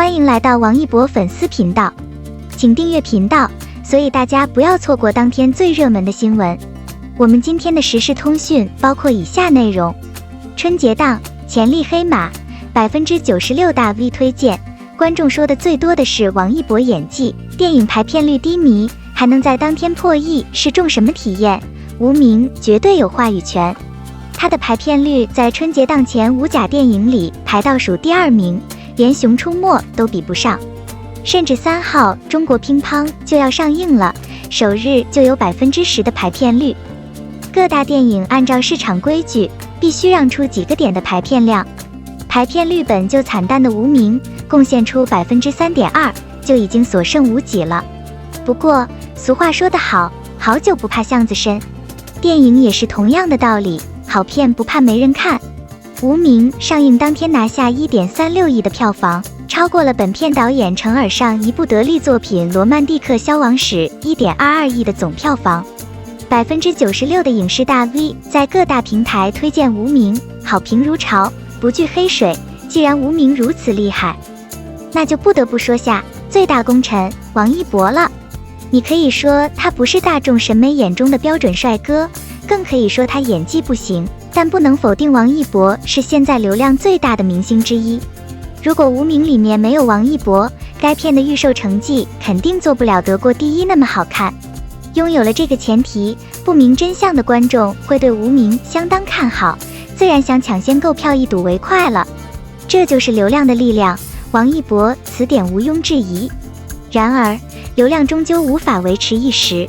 欢迎来到王一博粉丝频道，请订阅频道，所以大家不要错过当天最热门的新闻。我们今天的时事通讯包括以下内容：春节档潜力黑马，96%大 V 推荐，观众说的最多的是王一博演技，电影排片率低迷，还能在当天破亿，是种什么体验？无名绝对有话语权。他的排片率在春节档前5甲电影里排倒数第2名，连《熊出没》都比不上。甚至3号中国乒乓就要上映了，首日就有10%的排片率。各大电影按照市场规矩，必须让出几个点的排片量。排片率本就惨淡的无名，贡献出3.2%，就已经所剩无几了。不过俗话说得好，好酒不怕巷子深，电影也是同样的道理，好片不怕没人看。无名上映当天拿下1.36亿的票房，超过了本片导演程耳上一部得力作品《罗曼蒂克消亡史》1.22亿的总票房。96%的影视大 V 在各大平台推荐无名，好评如潮，不惧黑水。既然无名如此厉害，那就不得不说下最大功臣王一博了。你可以说他不是大众审美眼中的标准帅哥，更可以说他演技不行，但不能否定王一博是现在流量最大的明星之一。如果无名里面没有王一博，该片的预售成绩肯定做不了得过第一那么好看。拥有了这个前提，不明真相的观众会对无名相当看好，自然想抢先购票一睹为快了。这就是流量的力量，王一博此点毋庸置疑。然而流量终究无法维持一时，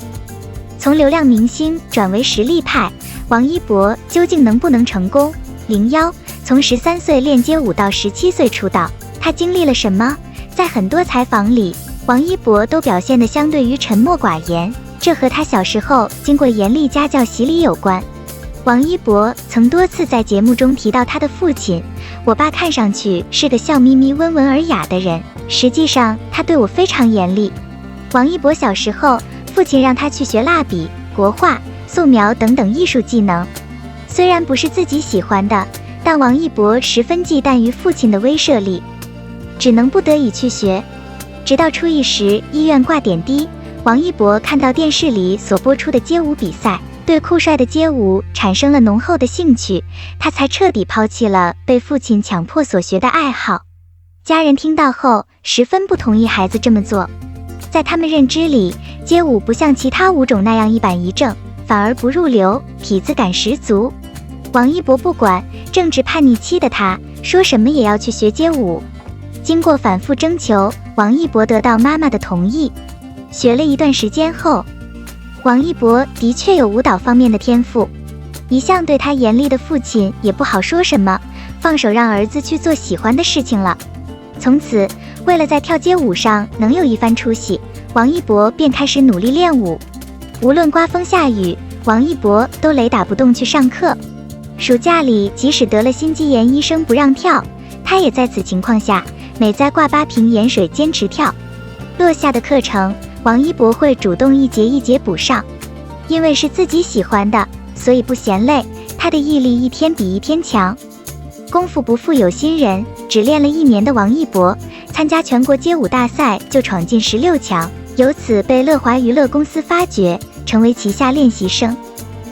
从流量明星转为实力派，王一博究竟能不能成功？01从13岁练街舞到17岁出道，他经历了什么？在很多采访里，王一博都表现得相对于沉默寡言，这和他小时候经过严厉家教洗礼有关。王一博曾多次在节目中提到他的父亲，我爸看上去是个笑眯眯温文尔雅的人，实际上他对我非常严厉。王一博小时候，父亲让他去学蜡笔、国画、素描等等艺术技能，虽然不是自己喜欢的，但王一博十分忌惮于父亲的威慑力，只能不得已去学。直到初一时医院挂点滴，王一博看到电视里所播出的街舞比赛，对酷帅的街舞产生了浓厚的兴趣，他才彻底抛弃了被父亲强迫所学的爱好。家人听到后十分不同意孩子这么做，在他们认知里，街舞不像其他舞种那样一板一正，反而不入流，痞子感十足。王一博不管，正值叛逆期的他，说什么也要去学街舞。经过反复征求，王一博得到妈妈的同意。学了一段时间后，王一博的确有舞蹈方面的天赋，一向对他严厉的父亲也不好说什么，放手让儿子去做喜欢的事情了。从此，为了在跳街舞上能有一番出息，王一博便开始努力练舞。无论刮风下雨，王一博都雷打不动去上课。暑假里，即使得了心肌炎，医生不让跳，他也在此情况下每在挂8瓶盐水坚持跳。落下的课程，王一博会主动一节一节补上，因为是自己喜欢的，所以不嫌累，他的毅力一天比一天强。功夫不负有心人，只练了1年的王一博，参加全国街舞大赛就闯进16强，由此被乐华娱乐公司发掘，成为旗下练习生。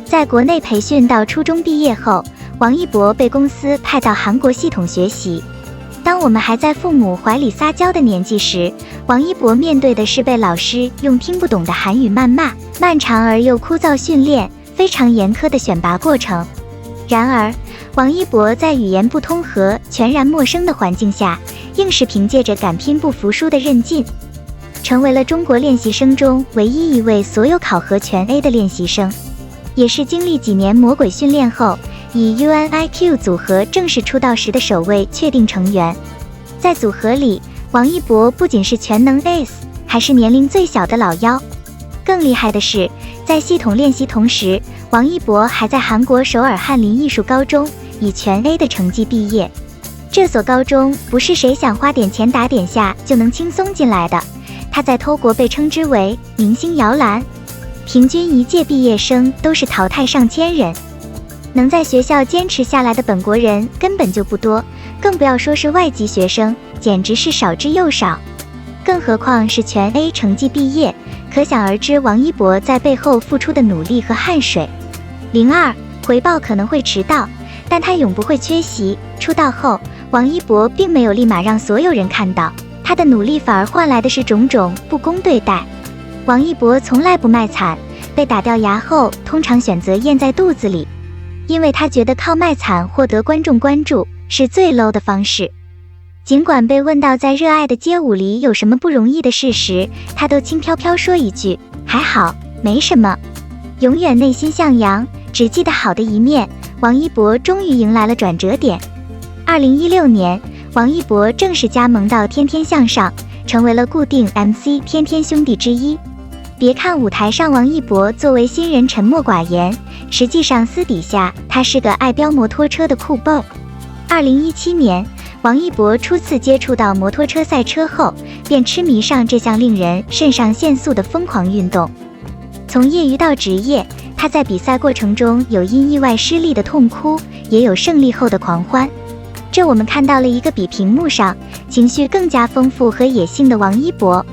在国内培训到初中毕业后，王一博被公司派到韩国系统学习。当我们还在父母怀里撒娇的年纪时，王一博面对的是被老师用听不懂的韩语谩骂，漫长而又枯燥训练，非常严苛的选拔过程。然而，王一博在语言不通和全然陌生的环境下，硬是凭借着敢拼不服输的韧劲，成为了中国练习生中唯一一位所有考核全 A 的练习生，也是经历几年魔鬼训练后，以 UNIQ 组合正式出道时的首位确定成员。在组合里，王一博不仅是全能 Ace， 还是年龄最小的老幺。更厉害的是，在系统练习同时，王一博还在韩国首尔翰林艺术高中以全 A 的成绩毕业。这所高中不是谁想花点钱打点下就能轻松进来的，他在偷国被称之为明星摇篮，平均一届毕业生都是淘汰上千人。能在学校坚持下来的本国人根本就不多，更不要说是外籍学生，简直是少之又少。更何况是全 A 成绩毕业，可想而知王一博在背后付出的努力和汗水。02回报可能会迟到，但他永不会缺席。出道后，王一博并没有立马让所有人看到，他的努力反而换来的是种种不公对待。王一博从来不卖惨，被打掉牙后通常选择咽在肚子里，因为他觉得靠卖惨获得观众关注是最 low 的方式。尽管被问到在热爱的街舞里有什么不容易的事时，他都轻飘飘说一句还好，没什么。永远内心向阳，只记得好的一面。王一博终于迎来了转折点。2016年，王一博正式加盟到天天向上，成为了固定 MC 天天兄弟之一。别看舞台上王一博作为新人沉默寡言，实际上私底下他是个爱飙摩托车的酷爆。2017年，王一博初次接触到摩托车赛车后，便痴迷上这项令人肾上腺素的疯狂运动。从业余到职业，他在比赛过程中有因意外失利的痛哭，也有胜利后的狂欢。这我们看到了一个比屏幕上情绪更加丰富和野性的王一博。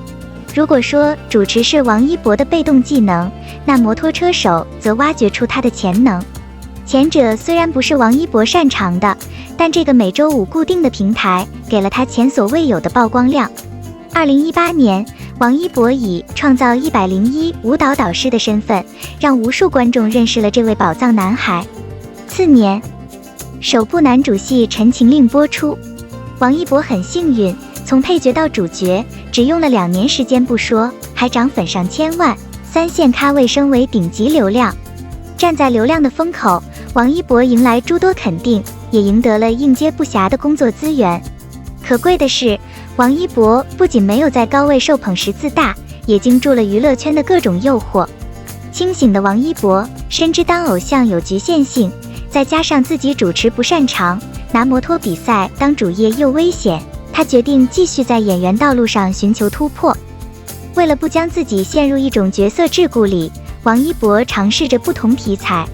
如果说主持是王一博的被动技能，那摩托车手则挖掘出他的潜能。前者虽然不是王一博擅长的，但这个每周五固定的平台给了他前所未有的曝光量。2018年，王一博以创造101舞蹈导师的身份，让无数观众认识了这位宝藏男孩。次年，首部男主戏《陈情令》播出，王一博很幸运，从配角到主角只用了2年时间不说，还涨粉上千万，3线咖位升为顶级流量。站在流量的风口，王一博迎来诸多肯定，也赢得了应接不暇的工作资源。可贵的是，王一博不仅没有在高位受捧时自大，也经住了娱乐圈的各种诱惑。清醒的王一博深知当偶像有局限性，再加上自己主持不擅长，拿摩托比赛当主业又危险，他决定继续在演员道路上寻求突破。为了不将自己陷入一种角色桎梏里，王一博尝试着不同题材。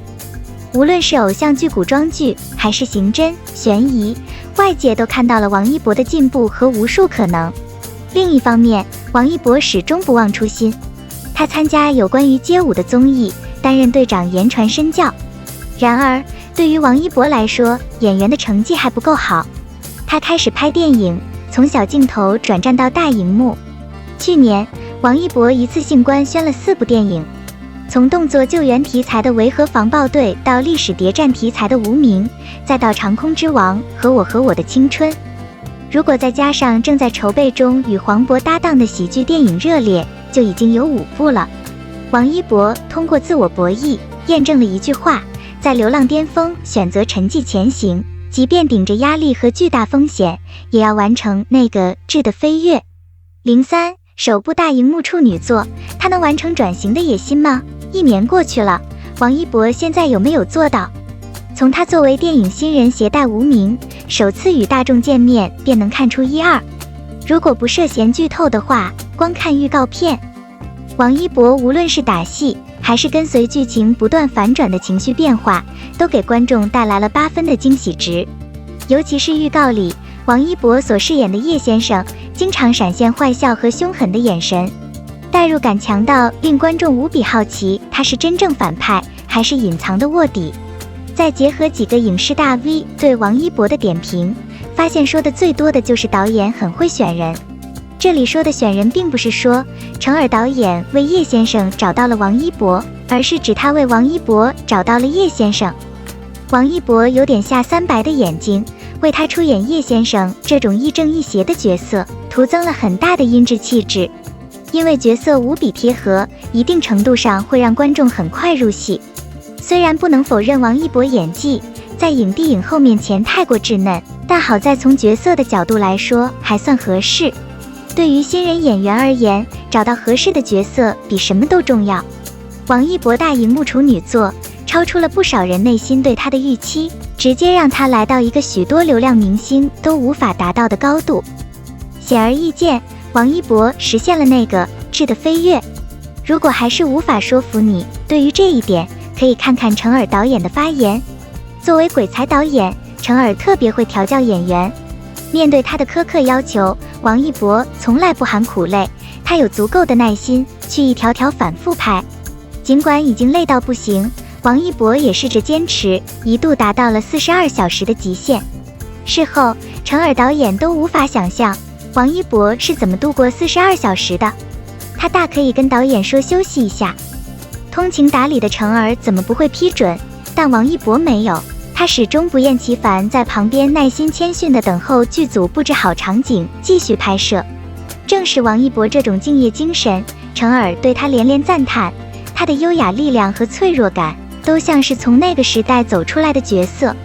无论是偶像剧、古装剧，还是刑侦、悬疑，外界都看到了王一博的进步和无数可能。另一方面，王一博始终不忘初心，他参加有关于街舞的综艺，担任队长言传身教。然而，对于王一博来说，演员的成绩还不够好，他开始拍电影，从小镜头转战到大荧幕。去年，王一博一次性官宣了4部电影，从动作救援题材的《维和防暴队》到历史谍战题材的《无名》，再到长空之王和我的青春。如果再加上正在筹备中与黄渤搭档的喜剧电影《热烈》，就已经有5部了。王一博通过自我博弈验证了一句话，在流浪巅峰选择沉寂前行，即便顶着压力和巨大风险，也要完成那个质的飞跃。03首部大荧幕处女作，他能完成转型的野心吗？1年过去了，王一博现在有没有做到？从他作为电影新人携带无名，首次与大众见面便能看出一二。如果不涉嫌剧透的话，光看预告片，王一博无论是打戏，还是跟随剧情不断反转的情绪变化，都给观众带来了8分的惊喜值。尤其是预告里，王一博所饰演的叶先生，经常闪现坏笑和凶狠的眼神，代入感强到令观众无比好奇他是真正反派还是隐藏的卧底。再结合几个影视大 V 对王一博的点评，发现说的最多的就是导演很会选人。这里说的选人并不是说成尔导演为叶先生找到了王一博，而是指他为王一博找到了叶先生。王一博有点下3白的眼睛，为他出演叶先生这种亦正亦邪的角色徒增了很大的阴质气质。因为角色无比贴合，一定程度上会让观众很快入戏。虽然不能否认王一博演技在影帝影后面前太过稚嫩，但好在从角色的角度来说还算合适。对于新人演员而言，找到合适的角色比什么都重要。王一博大荧幕处女作超出了不少人内心对他的预期，直接让他来到一个许多流量明星都无法达到的高度。显而易见，王一博实现了那个质的飞跃。如果还是无法说服你，对于这一点可以看看成尔导演的发言。作为鬼才导演，成尔特别会调教演员，面对他的苛刻要求，王一博从来不含苦累，他有足够的耐心去一条条反复拍。尽管已经累到不行，王一博也试着坚持，一度达到了42小时的极限。事后，程耳导演都无法想象王一博是怎么度过42小时的。他大可以跟导演说休息一下。通情达理的程耳怎么不会批准？但王一博没有，他始终不厌其烦在旁边耐心谦逊地等候剧组布置好场景，继续拍摄。正是王一博这种敬业精神，程耳对他连连赞叹。他的优雅力量和脆弱感，都像是从那个时代走出来的角色。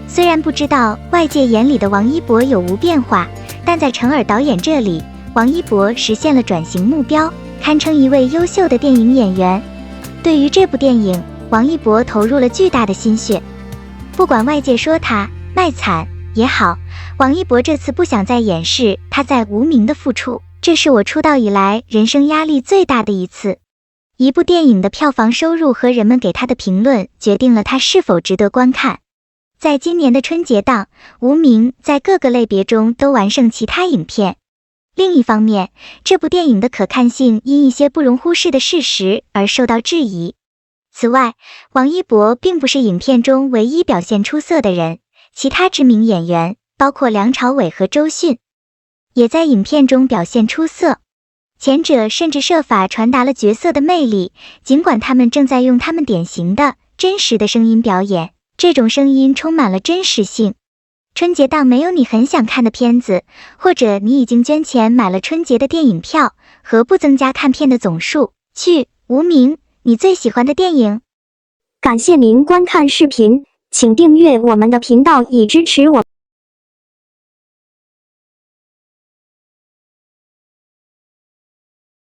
虽然不知道外界眼里的王一博有无变化，但在程耳导演这里，王一博实现了转型目标，堪称一位优秀的电影演员。对于这部电影，王一博投入了巨大的心血。不管外界说他卖惨也好，王一博这次不想再掩饰他在无名的付出，这是我出道以来人生压力最大的一次。一部电影的票房收入和人们给他的评论，决定了他是否值得观看。在今年的春节档，无名在各个类别中都完胜其他影片。另一方面，这部电影的可看性因一些不容忽视的事实而受到质疑。此外，王一博并不是影片中唯一表现出色的人，其他知名演员，包括梁朝伟和周迅，也在影片中表现出色。前者甚至设法传达了角色的魅力，尽管他们正在用他们典型的、真实的声音表演，这种声音充满了真实性。春节档没有你很想看的片子，或者你已经捐钱买了春节的电影票，何不增加看片的总数？去无名，你最喜欢的电影。感谢您观看视频，请订阅我们的频道以支持我。